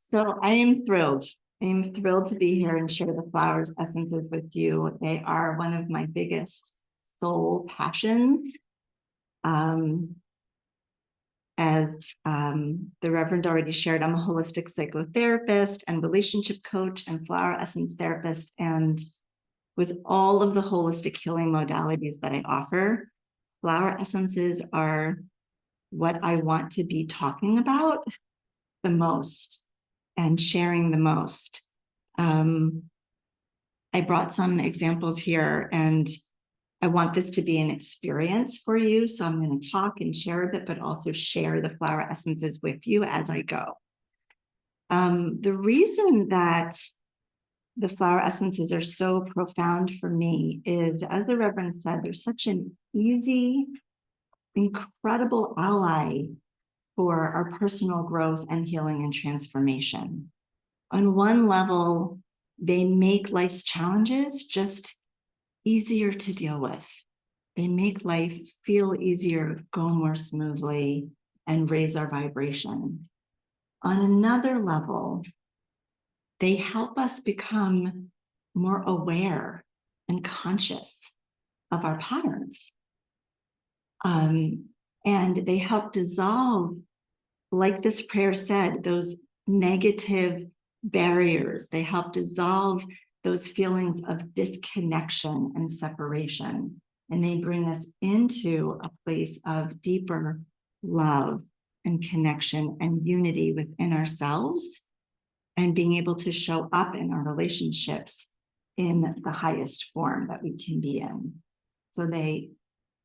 So I am thrilled. I am thrilled to be here and share the flowers essences with you. They are one of my biggest soul passions. As the Reverend already shared, I'm a holistic psychotherapist and relationship coach and flower essence therapist. And with all of the holistic healing modalities that I offer, flower essences are what I want to be talking about the most and sharing the most. I brought some examples here, and I want this to be an experience for you. So I'm going to talk and share a bit, but also share the flower essences with you as I go. The reason that the flower essences are so profound for me is, as the Reverend said, they're such an easy, incredible ally for our personal growth and healing and transformation. On one level, they make life's challenges just easier to deal with. They make life feel easier, go more smoothly, and raise our vibration. On another level, they help us become more aware and conscious of our patterns. And they help dissolve, like this prayer said, those negative barriers. They help dissolve those feelings of disconnection and separation. And they bring us into a place of deeper love and connection and unity within ourselves, and being able to show up in our relationships in the highest form that we can be in. So they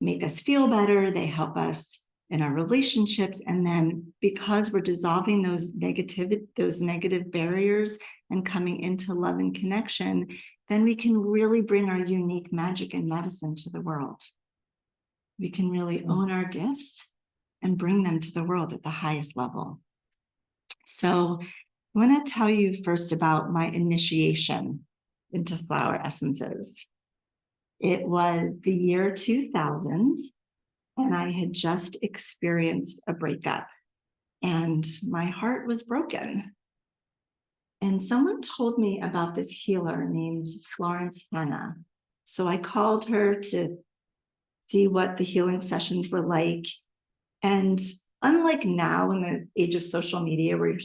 make us feel better, they help us in our relationships, and then because we're dissolving those negative barriers and coming into love and connection, then we can really bring our unique magic and medicine to the world. We can really own our gifts and bring them to the world at the highest level. So I want to tell you first about my initiation into flower essences. It was the year 2000, and I had just experienced a breakup, and my heart was broken. And someone told me about this healer named Florence Hanna. So I called her to see what the healing sessions were like. And unlike now in the age of social media, where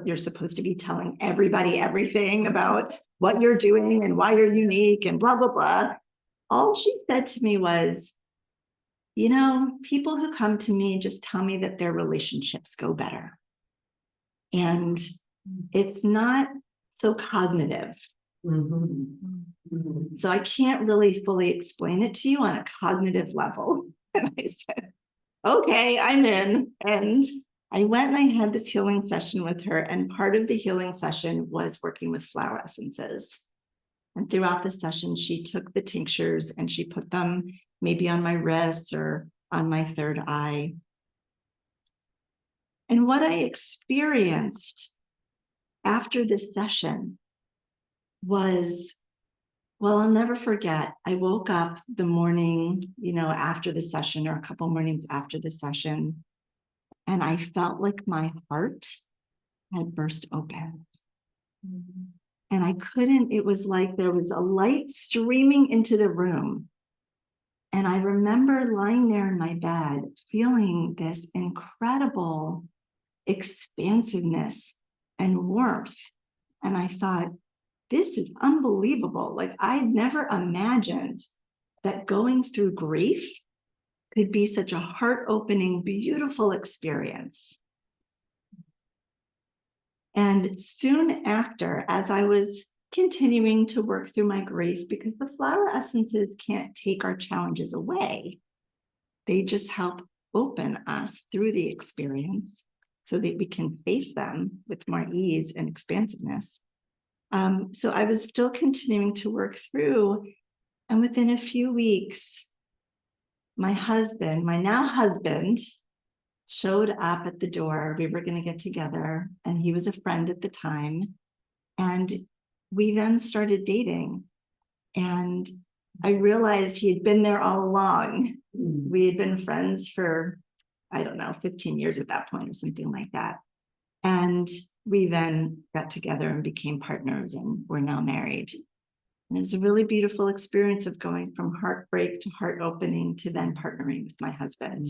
you're supposed to be telling everybody everything about what you're doing and why you're unique and blah, blah, blah, all she said to me was, you know, people who come to me just tell me that their relationships go better. And it's not so cognitive. Mm-hmm. So I can't really fully explain it to you on a cognitive level. And I said, okay, I'm in. And I went and I had this healing session with her. And part of the healing session was working with flower essences. And throughout the session, she took the tinctures and she put them maybe on my wrists or on my third eye. And what I experienced after this session was, well, I'll never forget. I woke up the morning, after the session, or a couple mornings after the session, and I felt like my heart had burst open. Mm-hmm. And it was like there was a light streaming into the room. And I remember lying there in my bed, feeling this incredible expansiveness and warmth. And I thought, this is unbelievable. Like, I'd never imagined that going through grief could be such a heart-opening, beautiful experience. And soon after, as I was continuing to work through my grief, because the flower essences can't take our challenges away, they just help open us through the experience so that we can face them with more ease and expansiveness. So I was still continuing to work through, and within a few weeks, my now husband, showed up at the door. We were going to get together, and he was a friend at the time. And we then started dating. And I realized he had been there all along. We had been friends for, 15 years at that point or something like that. And we then got together and became partners, and we're now married. And it was a really beautiful experience of going from heartbreak to heart opening to then partnering with my husband.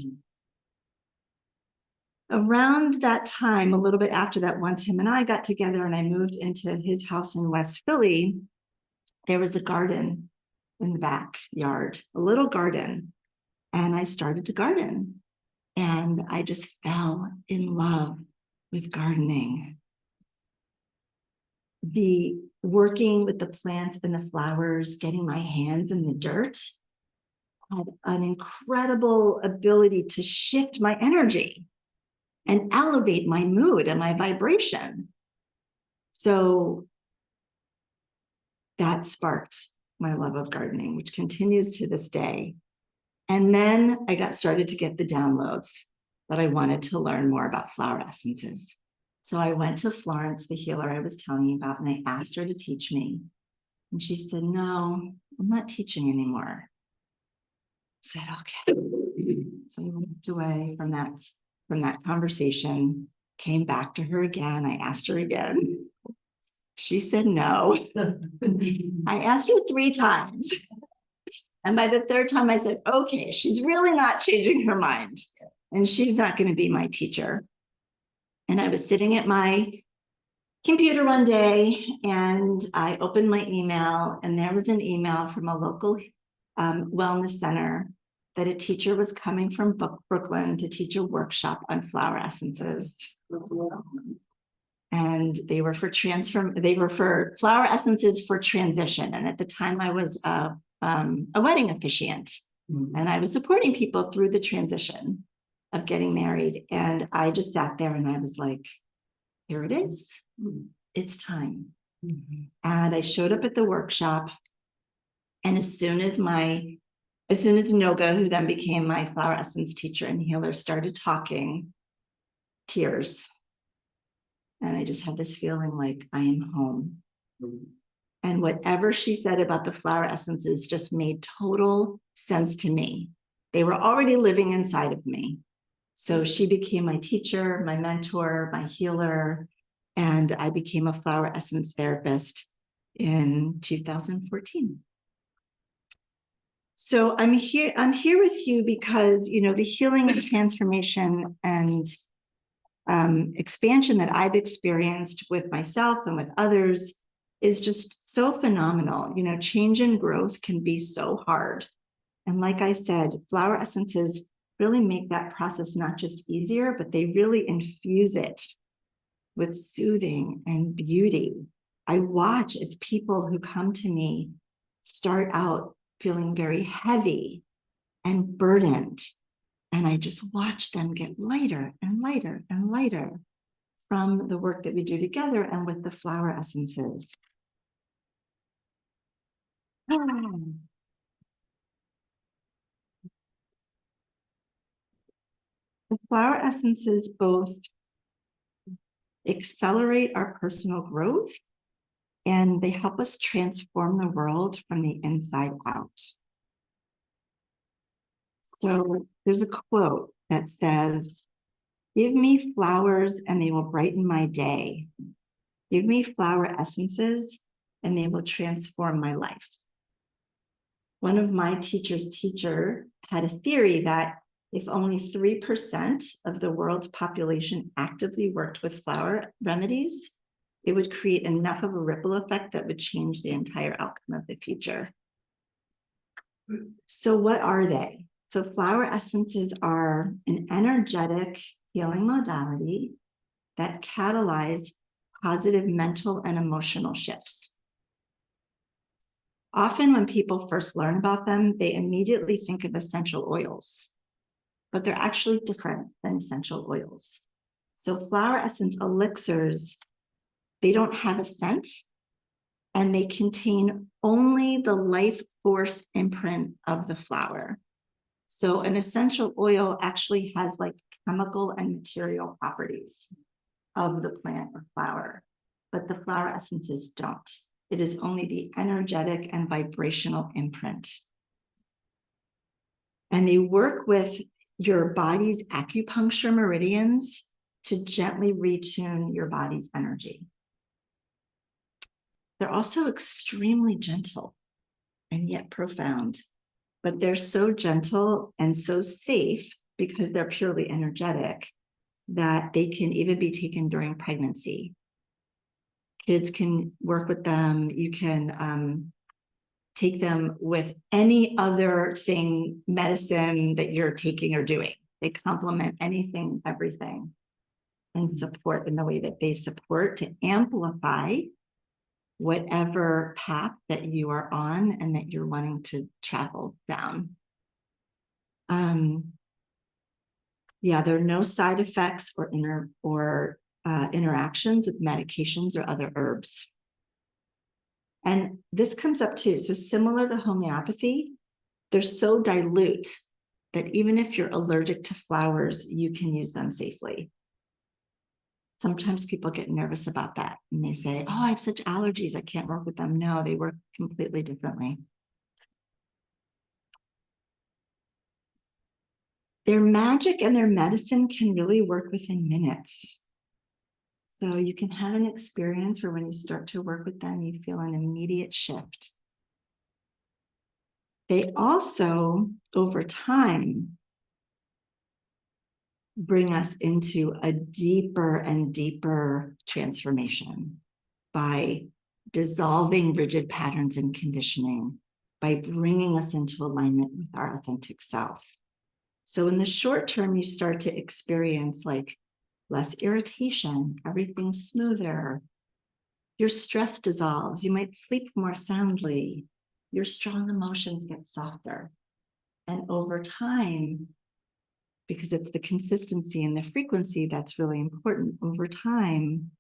Around that time, a little bit after that, once him and I got together and I moved into his house in West Philly, there was a garden in the backyard, a little garden. And I started to garden. And I just fell in love with gardening. The working with the plants and the flowers, getting my hands in the dirt, had an incredible ability to shift my energy and elevate my mood and my vibration. So that sparked my love of gardening, which continues to this day. And then I got started to get the downloads that I wanted to learn more about flower essences. So I went to Florence, the healer I was telling you about, and I asked her to teach me. And she said, no, I'm not teaching anymore. I said, okay. So I walked away from that conversation, came back to her again. I asked her again. She said no. I asked her 3 times. And by the 3rd time, I said, okay, she's really not changing her mind. And she's not going to be my teacher. And I was sitting at my computer one day and I opened my email, and there was an email from a local wellness center that a teacher was coming from Brooklyn to teach a workshop on flower essences. And they were for flower essences for transition. And at the time I was a wedding officiant, and I was supporting people through the transition of getting married. And I just sat there and I was like, here it is. It's time. And I showed up at the workshop. And as soon as Noga, who then became my flower essence teacher and healer, started talking, tears. And I just had this feeling like I am home. And whatever she said about the flower essences just made total sense to me. They were already living inside of me. So she became my teacher, my mentor, my healer, and I became a flower essence therapist in 2014. So I'm here with you because, the healing and transformation and expansion that I've experienced with myself and with others is just so phenomenal. Change and growth can be so hard. And like I said, flower essences really make that process not just easier, but they really infuse it with soothing and beauty. I watch as people who come to me start out feeling very heavy and burdened. And I just watch them get lighter and lighter and lighter from the work that we do together and with the flower essences. The flower essences both accelerate our personal growth and they help us transform the world from the inside out. So there's a quote that says, "Give me flowers and they will brighten my day. Give me flower essences and they will transform my life." One of my teacher's teacher had a theory that if only 3% of the world's population actively worked with flower remedies, it would create enough of a ripple effect that would change the entire outcome of the future. So what are they? So flower essences are an energetic healing modality that catalyze positive mental and emotional shifts. Often when people first learn about them, they immediately think of essential oils, but they're actually different than essential oils. So flower essence elixirs, they don't have a scent, and they contain only the life force imprint of the flower. So an essential oil actually has like chemical and material properties of the plant or flower, but the flower essences don't. It is only the energetic and vibrational imprint. And they work with your body's acupuncture meridians to gently retune your body's energy. They're also extremely gentle and yet profound, but they're so gentle and so safe because they're purely energetic that they can even be taken during pregnancy. Kids can work with them. You can take them with any other thing, medicine that you're taking or doing. They complement anything, everything, and support in the way that they support to amplify whatever path that you are on and that you're wanting to travel down. Yeah, there are no side effects or interactions with medications or other herbs. And this comes up too. So similar to homeopathy, they're so dilute that even if you're allergic to flowers, you can use them safely. Sometimes people get nervous about that and they say, oh, I have such allergies, I can't work with them. No, they work completely differently. Their magic and their medicine can really work within minutes. So you can have an experience where when you start to work with them, you feel an immediate shift. They also, over time, bring us into a deeper and deeper transformation by dissolving rigid patterns and conditioning, by bringing us into alignment with our authentic self. So in the short term, you start to experience like less irritation, everything's smoother, your stress dissolves, you might sleep more soundly, your strong emotions get softer. And over time, because it's the consistency and the frequency that's really important, over time,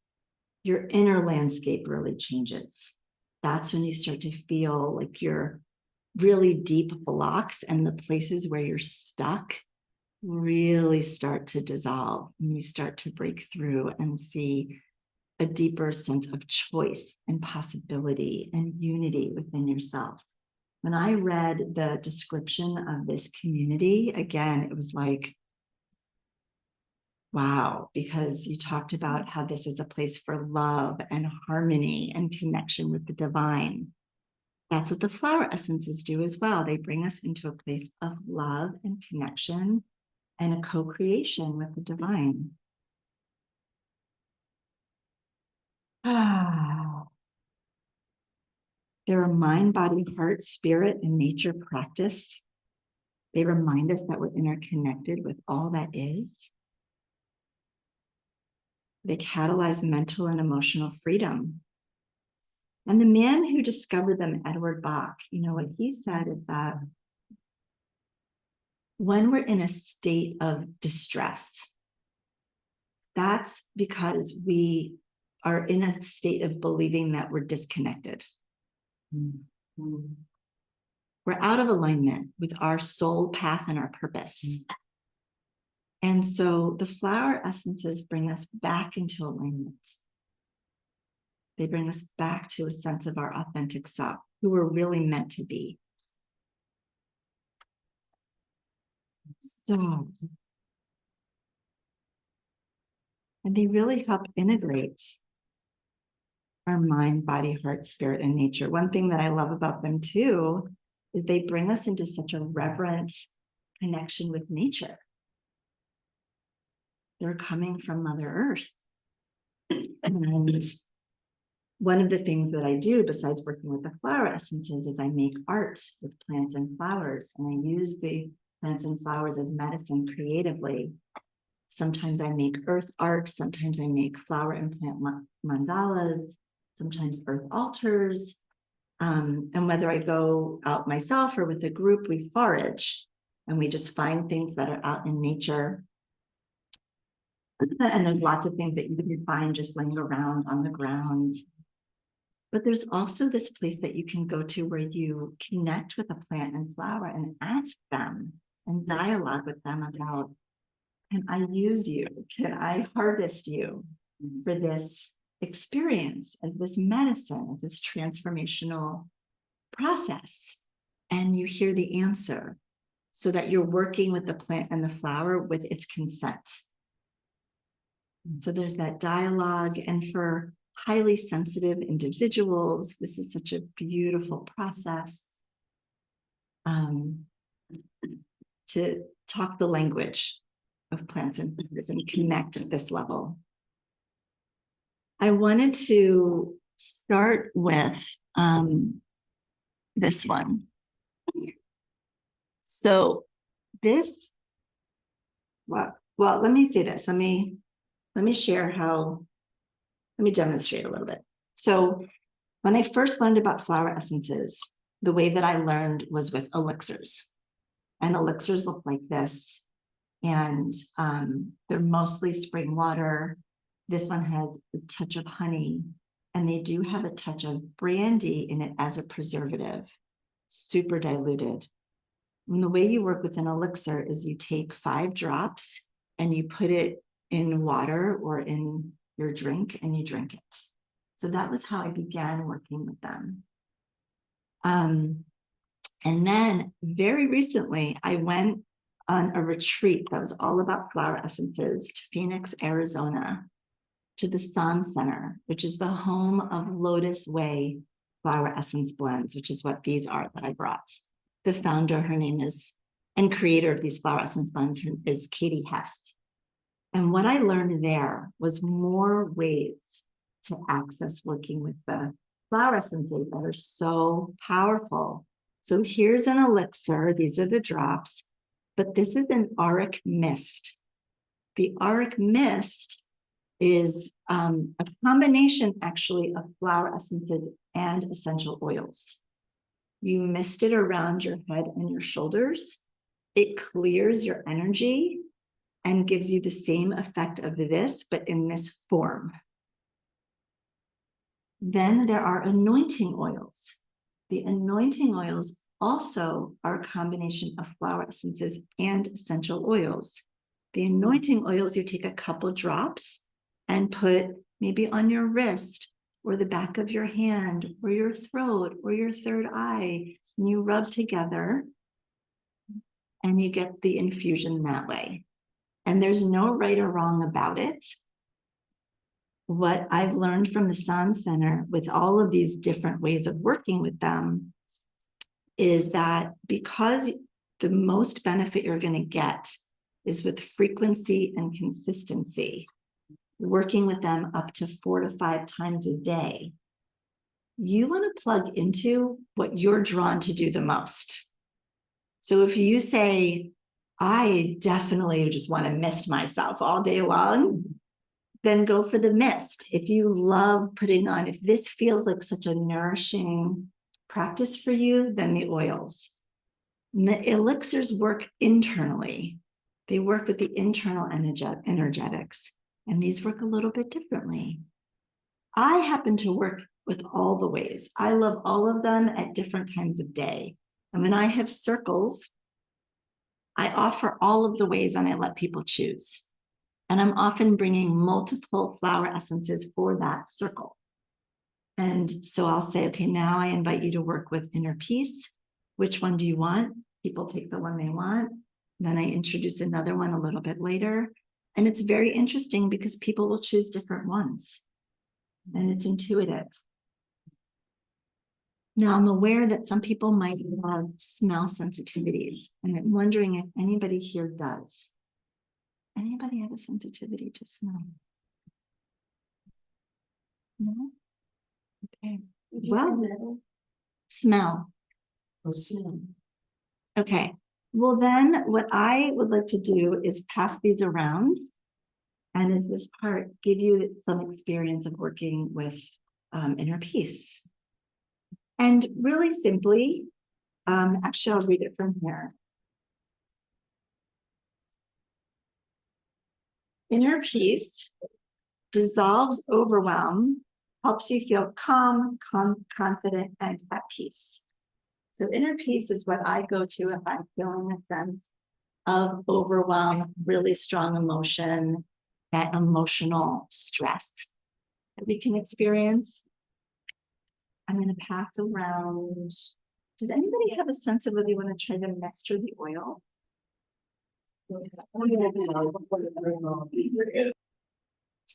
your inner landscape really changes. That's when you start to feel like your really deep blocks and the places where you're stuck really start to dissolve, and you start to break through and see a deeper sense of choice and possibility and unity within yourself. When I read the description of this community, again, it was like, wow, because you talked about how this is a place for love and harmony and connection with the divine. That's what the flower essences do as well. They bring us into a place of love and connection and a co-creation with the divine. They're a mind, body, heart, spirit, and nature practice. They remind us that we're interconnected with all that is. They catalyze mental and emotional freedom. And the man who discovered them, Edward Bach, what he said is that when we're in a state of distress, that's because we are in a state of believing that we're disconnected. Mm-hmm. We're out of alignment with our soul path and our purpose. And so the flower essences bring us back into alignment. They bring us back to a sense of our authentic self, who we're really meant to be. So, and they really help integrate our mind, body, heart, spirit, and nature. One thing that I love about them too is they bring us into such a reverent connection with nature. They're coming from Mother Earth. And one of the things that I do besides working with the flower essences is I make art with plants and flowers, and I use the plants and flowers as medicine creatively. Sometimes I make earth art, sometimes I make flower and plant mandalas, sometimes earth altars. And whether I go out myself or with a group, we forage and we just find things that are out in nature. And there's lots of things that you can find just laying around on the ground. But there's also this place that you can go to where you connect with a plant and flower and ask them and dialogue with them about, can I use you? Can I harvest you for this experience as this medicine, as this transformational process? And you hear the answer so that you're working with the plant and the flower with its consent. So there's that dialogue. And for highly sensitive individuals, this is such a beautiful process to talk the language of plants and flowers and connect at this level. I wanted to start with this one. So this, well, let me say this. Let me share how, let me demonstrate a little bit. So when I first learned about flower essences, the way that I learned was with elixirs. And elixirs look like this. And they're mostly spring water. This one has a touch of honey, and they do have a touch of brandy in it as a preservative, super diluted. And the way you work with an elixir is you take 5 drops and you put it in water or in your drink and you drink it. So that was how I began working with them. And then very recently, I went on a retreat that was all about flower essences to Phoenix, Arizona, to the San Center, which is the home of Lotus Way flower essence blends, which is what these are that I brought. The founder, her name is, and creator of these flower essence blends is Katie Hess. And what I learned there was more ways to access working with the flower essences that are so powerful. So here's an elixir. These are the drops, but this is an auric mist. The auric mist is a combination actually of flower essences and essential oils. You mist it around your head and your shoulders. It clears your energy and gives you the same effect of this, but in this form. Then there are anointing oils. The anointing oils also are a combination of flower essences and essential oils. The anointing oils, you take a couple drops and put maybe on your wrist or the back of your hand or your throat or your third eye, and you rub together and you get the infusion that way. And there's no right or wrong about it. What I've learned from the San Center with all of these different ways of working with them is that because the most benefit you're going to get is with frequency and consistency, working with them up to 4 to 5 times a day, you want to plug into what you're drawn to do the most. So if you say, I definitely just want to mist myself all day long, then go for the mist. If you love putting on, if this feels like such a nourishing practice for you, then the oils. And the elixirs work internally. They work with the internal energetics, and these work a little bit differently. I happen to work with all the ways. I love all of them at different times of day. And when I have circles, I offer all of the ways and I let people choose. And I'm often bringing multiple flower essences for that circle. And so I'll say, okay, now I invite you to work with inner peace. Which one do you want? People take the one they want. Then I introduce another one a little bit later. And it's very interesting because people will choose different ones. And it's intuitive. Now I'm aware that some people might have smell sensitivities. And I'm wondering if anybody here does. Anybody have a sensitivity to smell? No? Okay. Well, smell. Oh, smell. Okay. Well, then what I would like to do is pass these around. And as this part, give you some experience of working with inner peace. And really simply, actually, I'll read it from here. Inner peace dissolves overwhelm, helps you feel calm, confident, and at peace. So inner peace is what I go to if I'm feeling a sense of overwhelm, really strong emotion, that emotional stress that we can experience. I'm going to pass around. Does anybody have a sense of whether you want to try to master the oil?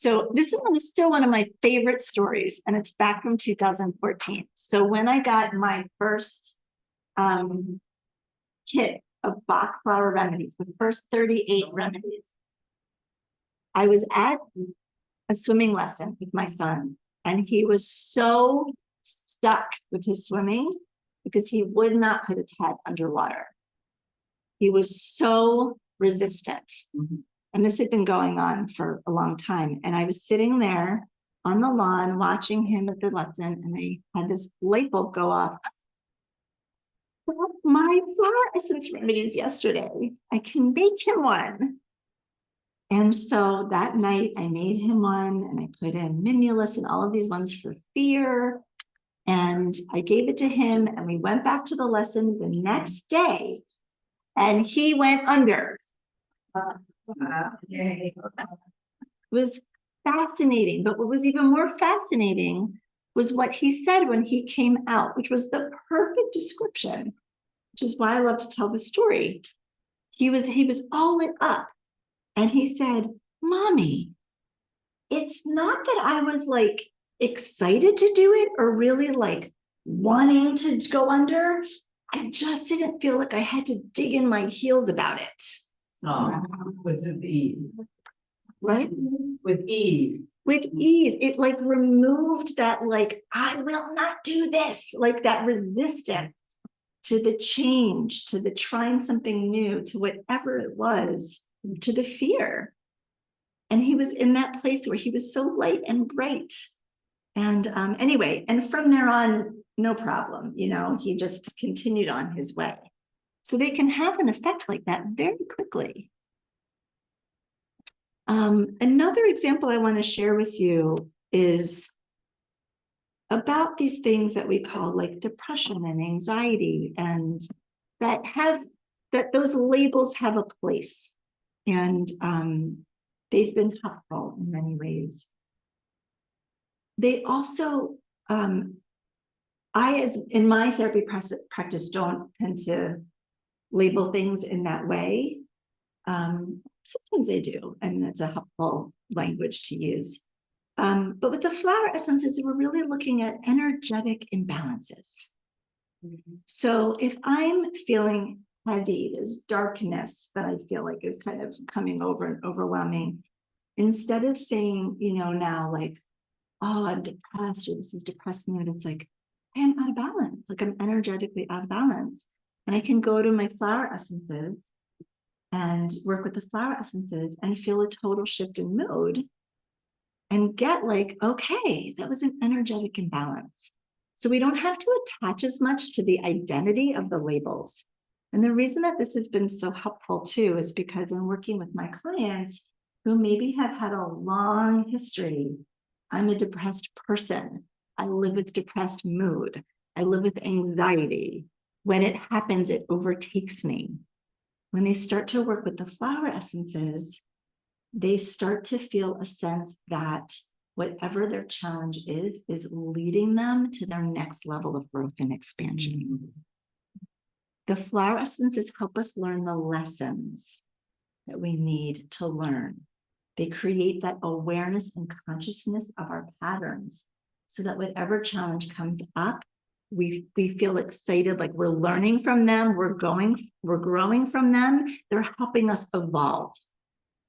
So this is still one of my favorite stories, and it's back from 2014. So when I got my first kit of Bach flower remedies, the first 38 remedies, I was at a swimming lesson with my son, and he was so stuck with his swimming because he would not put his head underwater. He was so resistant. And this had been going on for a long time. And I was sitting there on the lawn watching him at the lesson, and I had this light bulb go off. My flower essence remedies yesterday. I can make him one. And so that night I made him one, and I put in Mimulus and all of these ones for fear. And I gave it to him, and we went back to the lesson the next day, and he went under. It was fascinating, but what was even more fascinating was what he said when he came out, which was the perfect description, which is why I love to tell the story. He was all lit up, and he said, "Mommy, it's not that I was like excited to do it or really like wanting to go under. I just didn't feel like I had to dig in my heels about it." With ease. Right? With ease. With ease. It like removed that, like, I will not do this, like that resistance to the change, to the trying something new, to whatever it was, to the fear. And he was in that place where he was so light and bright. And anyway, and from there on, no problem, he just continued on his way. So they can have an effect like that very quickly. Another example I want to share with you is about these things that we call like depression and anxiety, and that those labels have a place, and they've been helpful in many ways. They also, in my therapy practice, don't tend to label things in that way. Sometimes I do, and that's a helpful language to use. But with the flower essences, we're really looking at energetic imbalances. So if I'm feeling heavy, there's darkness that I feel like is kind of coming over and overwhelming. Instead of saying, now like, oh, I'm depressed, or this is depressed mood, it's like, hey, I'm out of balance. Like I'm energetically out of balance. And I can go to my flower essences and work with the flower essences and feel a total shift in mood and get like, okay, that was an energetic imbalance. So we don't have to attach as much to the identity of the labels. And the reason that this has been so helpful too is because in working with my clients who maybe have had a long history, I'm a depressed person. I live with depressed mood. I live with anxiety. When it happens, it overtakes me. When they start to work with the flower essences, they start to feel a sense that whatever their challenge is leading them to their next level of growth and expansion. The flower essences help us learn the lessons that we need to learn. They create that awareness and consciousness of our patterns so that whatever challenge comes up, we feel excited, like we're learning from them, we're growing from them. They're helping us evolve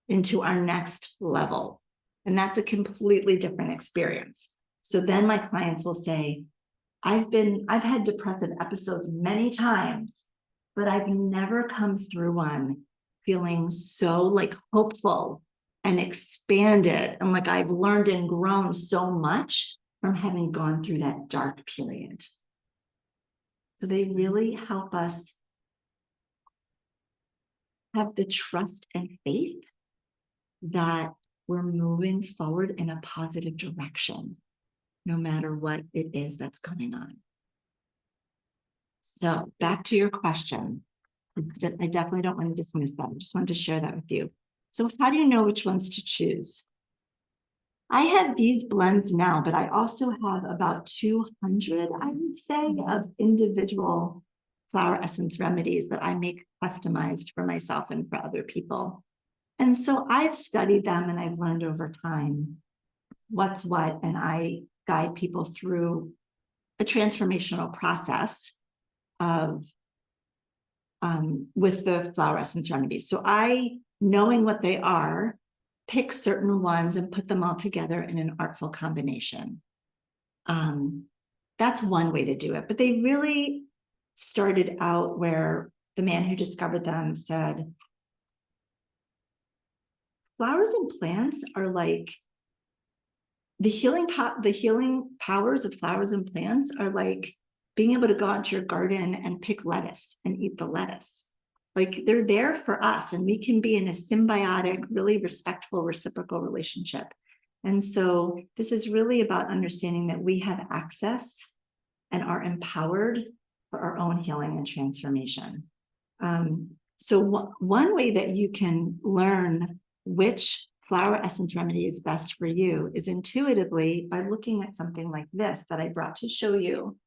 into our next level. And that's a completely different experience. So then my clients will say, I've had depressive episodes many times, but I've never come through one feeling so like hopeful and expanded, and like I've learned and grown so much from having gone through that dark period. So they really help us have the trust and faith that we're moving forward in a positive direction, no matter what it is that's going on. So back to your question. I definitely don't want to dismiss that. I just wanted to share that with you. So how do you know which ones to choose? I have these blends now, but I also have about 200, I would say, of individual flower essence remedies that I make customized for myself and for other people. And so I've studied them and I've learned over time what's what, and I guide people through a transformational process of with the flower essence remedies. So I, knowing what they are, pick certain ones and put them all together in an artful combination. That's one way to do it, but they really started out where the man who discovered them said, flowers and plants are like the healing powers of flowers and plants are like being able to go out to your garden and pick lettuce and eat the lettuce. Like they're there for us, and we can be in a symbiotic, really respectful, reciprocal relationship. And so this is really about understanding that we have access and are empowered for our own healing and transformation. So one way that you can learn which flower essence remedy is best for you is intuitively by looking at something like this that I brought to show you,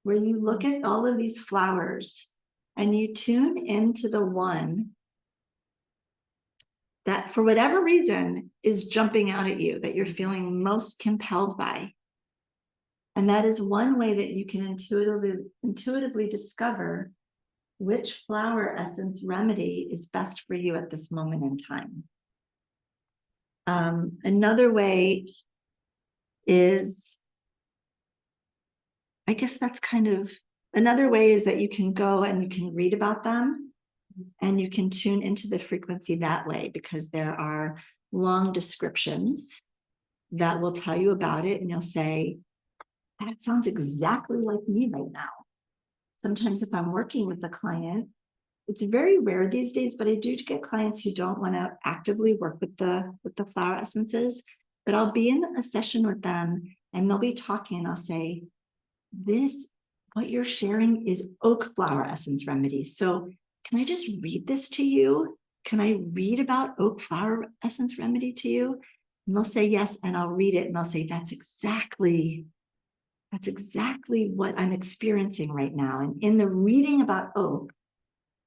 where you look at all of these flowers and you tune into the one that for whatever reason is jumping out at you, that you're feeling most compelled by. And that is one way that you can intuitively discover which flower essence remedy is best for you at this moment in time. Another way is, I guess that's kind of, another way is that you can go and you can read about them and you can tune into the frequency that way, because there are long descriptions that will tell you about it and you'll say, that sounds exactly like me right now. Sometimes if I'm working with a client, it's very rare these days, but I do get clients who don't want to actively work with the flower essences, but I'll be in a session with them and they'll be talking and I'll say, what you're sharing is oak flower essence remedy. So can I just read this to you? Can I read about oak flower essence remedy to you? And they'll say yes, and I'll read it and they'll say, that's exactly what I'm experiencing right now. And in the reading about oak,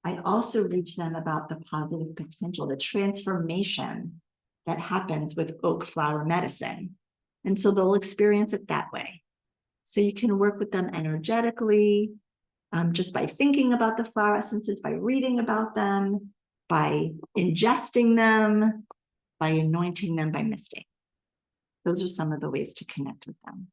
I also read to them about the positive potential, the transformation that happens with oak flower medicine. And so they'll experience it that way. So you can work with them energetically, just by thinking about the flower essences, by reading about them, by ingesting them, by anointing them, by misting. Those are some of the ways to connect with them.